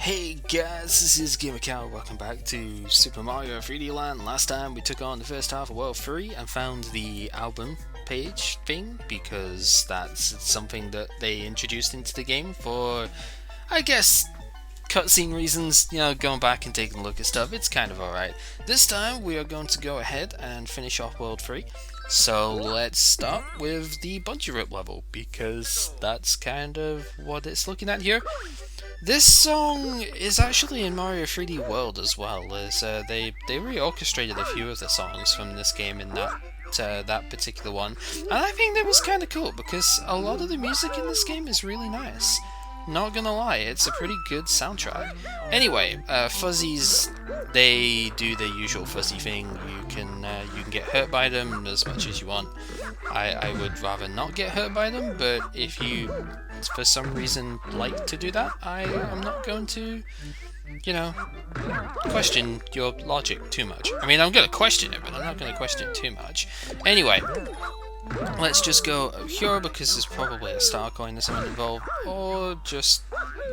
Hey guys, this is GamerCow. Welcome back to Super Mario 3D Land. Last time we took on the first half of World 3 and found the album page thing because that's something that they introduced into the game for, I guess, cutscene reasons. You know, going back and taking a look at stuff, it's kind of alright. This time we are going to go ahead and finish off World 3. So let's start with the bungee rope level because that's kind of what it's looking at here. This song is actually in Mario 3D World as well, as they reorchestrated a few of the songs from this game in that particular one, and I think that was kind of cool because a lot of the music in this game is really nice. Not gonna lie, it's a pretty good soundtrack. Anyway, fuzzies, they do their usual fuzzy thing. You can get hurt by them as much as you want. I would rather not get hurt by them, but if you for some reason like to do that, I am not going to, you know, question your logic too much. I mean, I'm going to question it, but I'm not going to question it too much. Anyway, let's just go here because there's probably a star coin or something involved, or just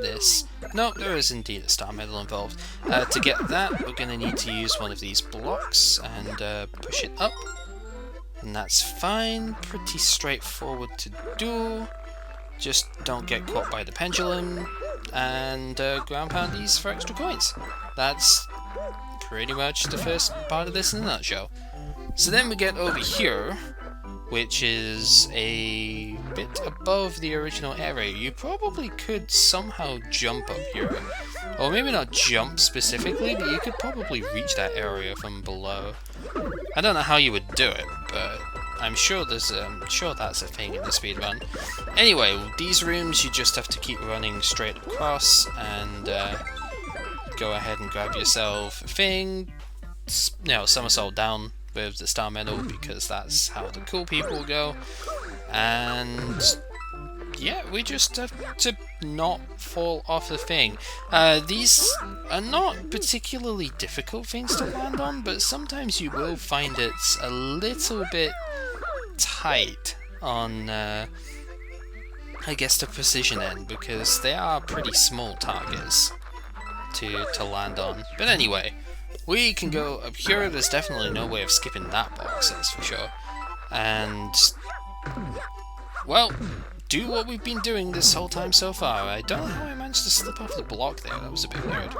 this. No, there is indeed a star medal involved. To get that, we're going to need to use one of these blocks and push it up. And that's fine, pretty straightforward to do. Just don't get caught by the pendulum, and ground pound these for extra coins. That's pretty much the first part of this in a nutshell. So then we get over here, which is a bit above the original area. You probably could somehow jump up here. Or maybe not jump specifically, but you could probably reach that area from below. I don't know how you would do it, but I'm sure that's a thing in the speedrun. Anyway, these rooms you just have to keep running straight across and go ahead and grab yourself a thing. Somersault down with the star medal because that's how the cool people go. And yeah, we just have to not fall off the thing. These are not particularly difficult things to land on, but sometimes you will find it's a little bit tight on, I guess, the precision end, because they are pretty small targets to land on. But anyway, we can go up here. There's definitely no way of skipping that box, that's for sure. And, well, do what we've been doing this whole time so far. I don't know how I managed to slip off the block there, that was a bit weird.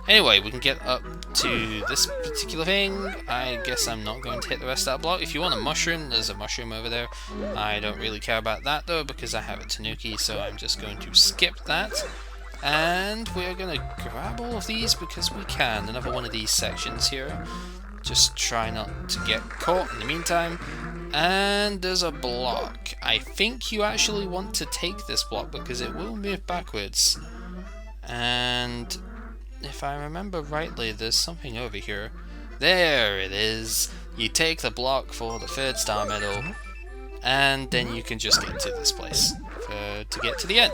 Anyway, we can get up to this particular thing. I guess I'm not going to hit the rest of that block. If you want a mushroom, there's a mushroom over there. I don't really care about that though, because I have a Tanuki, so I'm just going to skip that. And we're going to grab all of these because we can. Another one of these sections here. Just try not to get caught in the meantime. And there's a block. I think you actually want to take this block because it will move backwards. And if I remember rightly, there's something over here. There it is. You take the block for the third star medal, and then you can just get to this place to get to the end.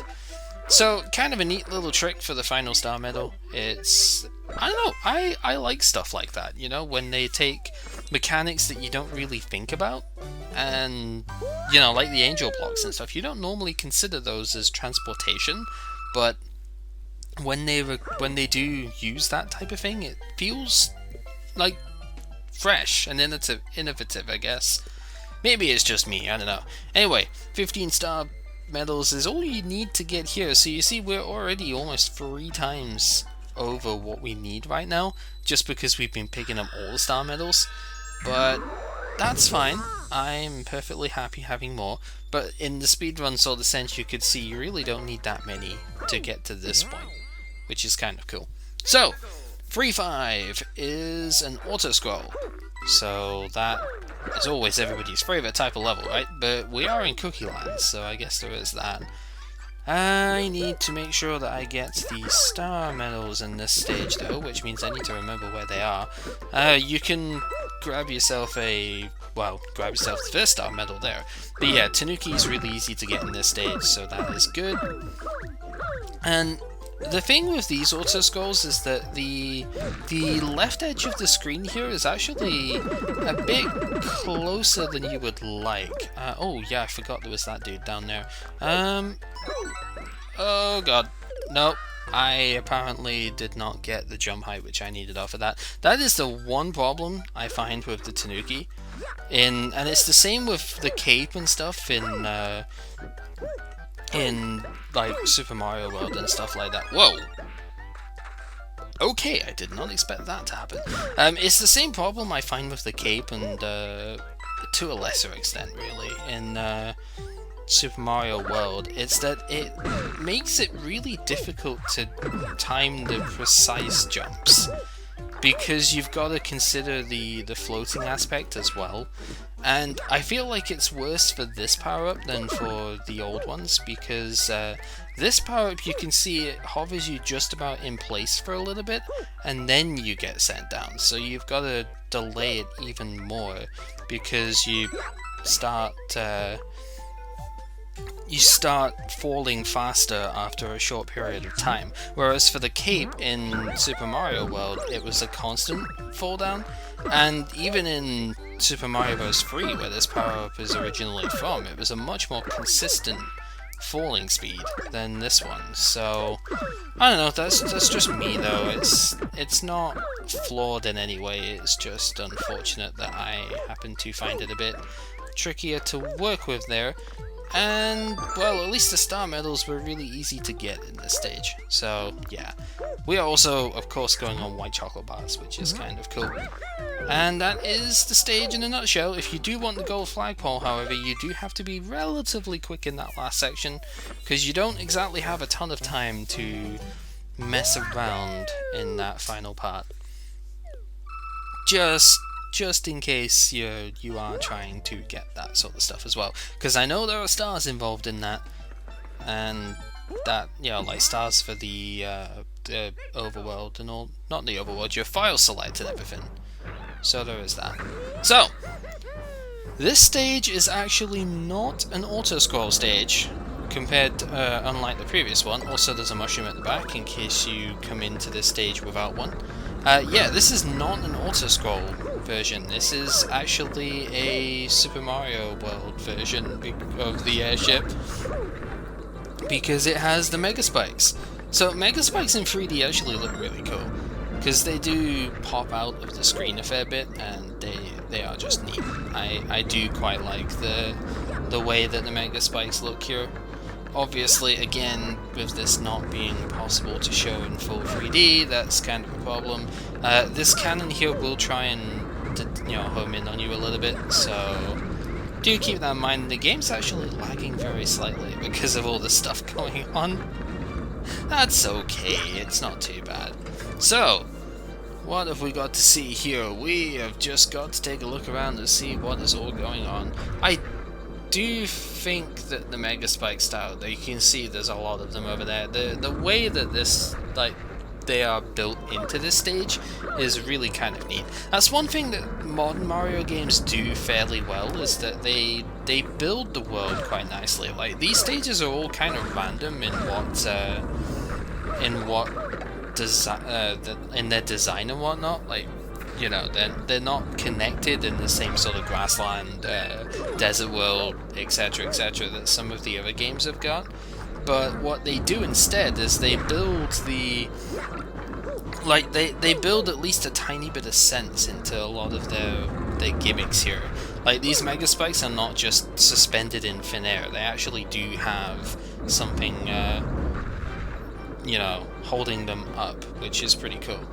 So, kind of a neat little trick for the final star medal. It's, I don't know, I like stuff like that, you know, when they take mechanics that you don't really think about, and, you know, like the angel blocks and stuff, you don't normally consider those as transportation, but when they do use that type of thing, it feels like fresh and innovative, I guess. Maybe it's just me, I don't know. Anyway, 15 star medals is all you need to get here. So you see, we're already almost 3 times over what we need right now, just because we've been picking up all the star medals. But that's fine. I'm perfectly happy having more. But in the speedrun sort of sense, you could see you really don't need that many to get to this point, which is kind of cool. So, 3-5 is an auto-scroll. So that is always everybody's favourite type of level, right? But we are in Cookie Land, so I guess there is that. I need to make sure that I get the star medals in this stage though, which means I need to remember where they are. You can grab yourself the first star medal there. But yeah, Tanuki is really easy to get in this stage, so that is good. And the thing with these auto scrolls is that the left edge of the screen here is actually a bit closer than you would like. Oh yeah, I forgot there was that dude down there. Oh god, no, I apparently did not get the jump height which I needed off of that. That is the one problem I find with the Tanuki. And it's the same with the cape and stuff in like Super Mario World and stuff like that. Whoa! Okay, I did not expect that to happen. It's the same problem I find with the cape and to a lesser extent really in Super Mario World. It's that it makes it really difficult to time the precise jumps, because you've got to consider the floating aspect as well. And I feel like it's worse for this power-up than for the old ones, because this power-up, you can see it hovers you just about in place for a little bit, and then you get sent down. So you've got to delay it even more, because you start falling faster after a short period of time. Whereas for the cape in Super Mario World, it was a constant fall down. And even in Super Mario Bros. 3, where this power-up is originally from, it was a much more consistent falling speed than this one. So, I don't know, that's just me though. It's not flawed in any way, it's just unfortunate that I happen to find it a bit trickier to work with there. And, well, at least the star medals were really easy to get in this stage. So, yeah. We are also, of course, going on white chocolate bars, which is kind of cool. And that is the stage in a nutshell. If you do want the gold flagpole, however, you do have to be relatively quick in that last section, because you don't exactly have a ton of time to mess around in that final part. Just in case you are trying to get that sort of stuff as well, because I know there are stars involved in that, and that, you know, like stars for the overworld and all, not the overworld, your file select and everything. So there is that. So this stage is actually not an auto scroll stage, compared unlike the previous one. Also, there's a mushroom at the back in case you come into this stage without one. Yeah, this is not an auto-scroll version. This is actually a Super Mario World version of the airship, because it has the Mega Spikes. So Mega Spikes in 3D actually look really cool, because they do pop out of the screen a fair bit, and they are just neat. I do quite like the way that the Mega Spikes look here. Obviously, again, with this not being possible to show in full 3D, that's kind of a problem. This cannon here will try and, home in on you a little bit, so do keep that in mind. The game's actually lagging very slightly because of all the stuff going on. That's okay, it's not too bad. So, what have we got to see here? We have just got to take a look around to see what is all going on. I do think that the Mega Spike style, though, you can see there's a lot of them over there. The way that this, they are built into this stage is really kind of neat. That's one thing that modern Mario games do fairly well, is that they build the world quite nicely. Like, these stages are all kind of random in their design and whatnot. Like, you know, they're not connected in the same sort of grassland, desert world, etc., etc. that some of the other games have got. But what they do instead is they build they build at least a tiny bit of sense into a lot of their gimmicks here. Like, these Mega Spikes are not just suspended in thin air, they actually do have something, holding them up, which is pretty cool.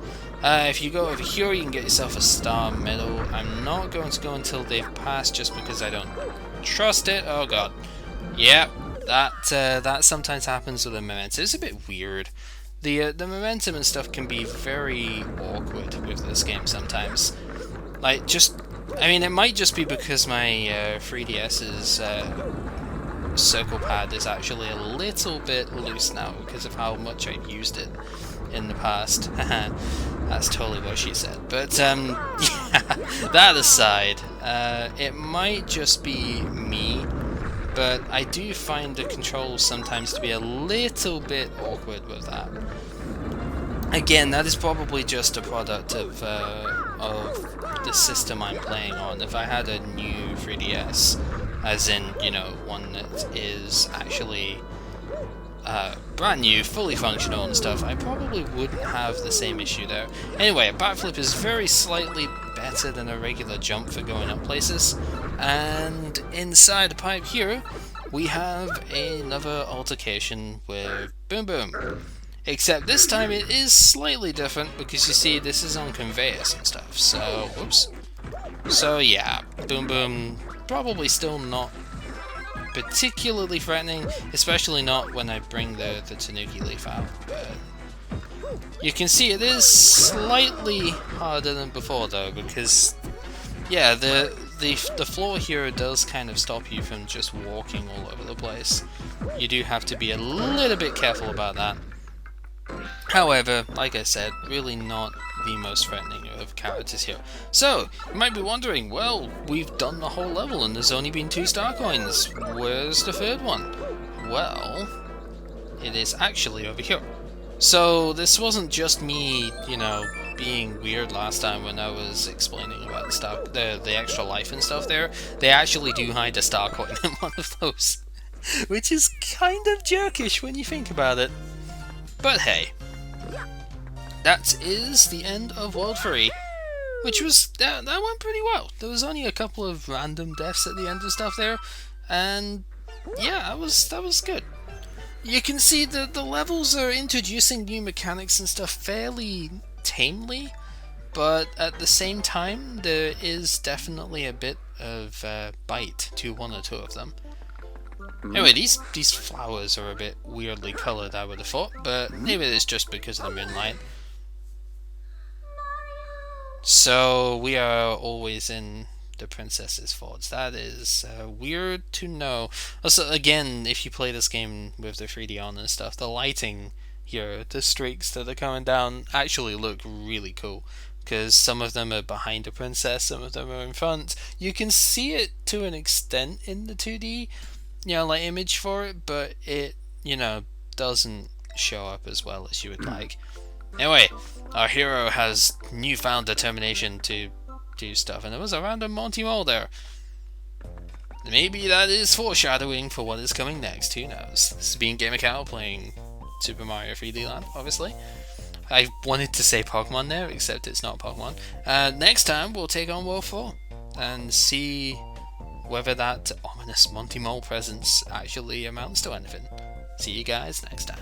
If you go over here, you can get yourself a star medal. I'm not going to go until they've passed, just because I don't trust it. Oh god. Yep, that sometimes happens with the momentum. It's a bit weird. The momentum and stuff can be very awkward with this game sometimes. Like, it might just be because my 3DS's circle pad is actually a little bit loose now because of how much I've used it in the past. That's totally what she said. But, yeah, that aside, it might just be me, but I do find the controls sometimes to be a little bit awkward with that. Again, that is probably just a product of the system I'm playing on. If I had a new 3DS, as in, one that is actually brand new, fully functional and stuff, I probably wouldn't have the same issue there. Anyway, a backflip is very slightly better than a regular jump for going up places, and inside the pipe here, we have another altercation with Boom Boom. Except this time it is slightly different because you see this is on conveyors and stuff, so whoops. So yeah, Boom Boom probably still not particularly threatening, especially not when I bring the Tanuki Leaf out, but you can see it is slightly harder than before though, because yeah, the floor here does kind of stop you from just walking all over the place. You do have to be a little bit careful about that. However, like I said, really not the most threatening of characters here. So, you might be wondering, well, we've done the whole level and there's only been 2 star coins. Where's the third one? Well, it is actually over here. So, this wasn't just me, you know, being weird last time when I was explaining about the extra life and stuff there. They actually do hide a star coin in one of those. Which is kind of jerkish when you think about it. But hey, that is the end of World 3, which was, that went pretty well. There was only a couple of random deaths at the end of stuff there, and yeah, that was good. You can see that the levels are introducing new mechanics and stuff fairly tamely, but at the same time, there is definitely a bit of bite to 1 or 2 of them. Anyway, these flowers are a bit weirdly coloured, I would have thought, but maybe it's just because of the moonlight. So, we are always in the Princess's Forge. That is weird to know. Also, again, if you play this game with the 3D on and stuff, the lighting here, the streaks that are coming down, actually look really cool. Because some of them are behind the princess, some of them are in front. You can see it to an extent in the 2D, you know, like image for it, but it, you know, doesn't show up as well as you would like. Anyway, our hero has newfound determination to do stuff, and there was a random Monty Mole there. Maybe that is foreshadowing for what is coming next, who knows. This is being GamerCow playing Super Mario 3D Land, obviously. I wanted to say Pokemon there, except it's not Pokemon. Next time we'll take on World 4 and see whether that ominous Monty Mole presence actually amounts to anything. See you guys next time.